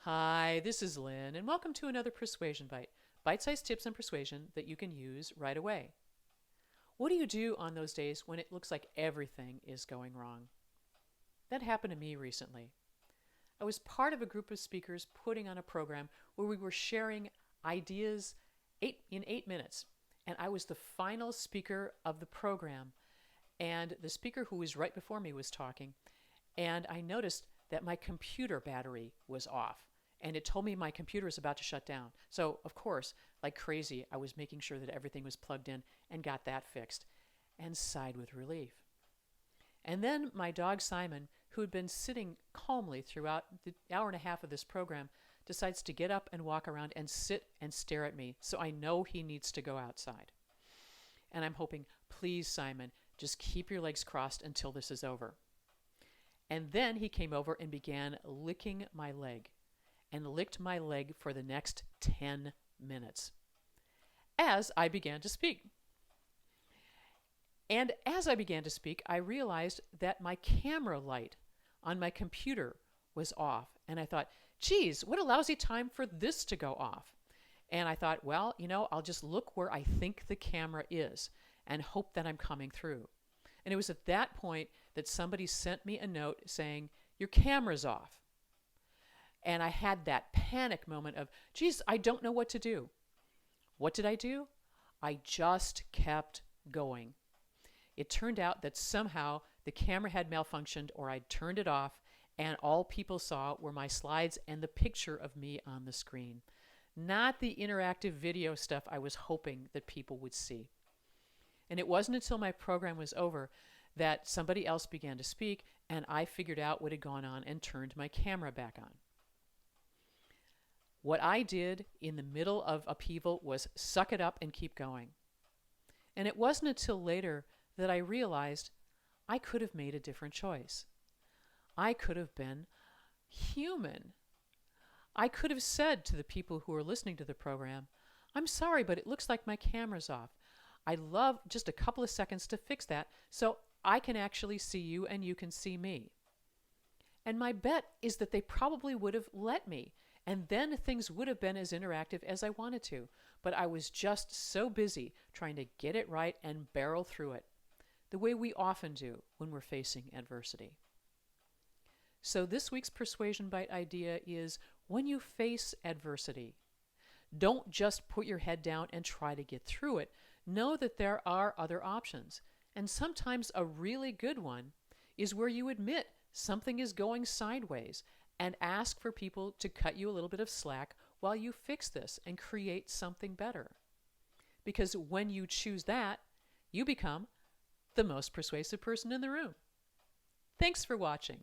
Hi, this is Lynn, and welcome to another Persuasion Bite. Bite-sized tips on persuasion that you can use right away. What do you do on those days when it looks like everything is going wrong? That happened to me recently. I was part of a group of speakers putting on a program where we were sharing ideas in 8 minutes, and I was the final speaker of the program, and the speaker who was right before me was talking, and I noticed that my computer battery was off. And it told me my computer was about to shut down. So, of course, like crazy, I was making sure that everything was plugged in and got that fixed and sighed with relief. And then my dog Simon, who had been sitting calmly throughout the hour and a half of this program, decides to get up and walk around and sit and stare at me. So I know he needs to go outside. And I'm hoping, please, Simon, just keep your legs crossed until this is over. And then he came over and began licking my leg and licked my leg for the next 10 minutes as I began to speak. And as I began to speak, I realized that my camera light on my computer was off. And I thought, geez, what a lousy time for this to go off. And I thought, well, I'll just look where I think the camera is and hope that I'm coming through. And it was at that point that somebody sent me a note saying, your camera's off. And I had that panic moment of, geez, I don't know what to do. What did I do? I just kept going. It turned out that somehow the camera had malfunctioned or I'd turned it off, and all people saw were my slides and the picture of me on the screen. Not the interactive video stuff I was hoping that people would see. And it wasn't until my program was over that somebody else began to speak and I figured out what had gone on and turned my camera back on. What I did in the middle of upheaval was suck it up and keep going. And it wasn't until later that I realized I could have made a different choice. I could have been human. I could have said to the people who were listening to the program, I'm sorry, but it looks like my camera's off. I'd love just a couple of seconds to fix that so I can actually see you and you can see me. And my bet is that they probably would have let me, and then things would have been as interactive as I wanted to. But I was just so busy trying to get it right and barrel through it, the way we often do when we're facing adversity. So this week's Persuasion Bite idea is, when you face adversity, don't just put your head down and try to get through it. Know that there are other options. And sometimes a really good one is where you admit something is going sideways and ask for people to cut you a little bit of slack while you fix this and create something better. Because when you choose that, you become the most persuasive person in the room. Thanks for watching.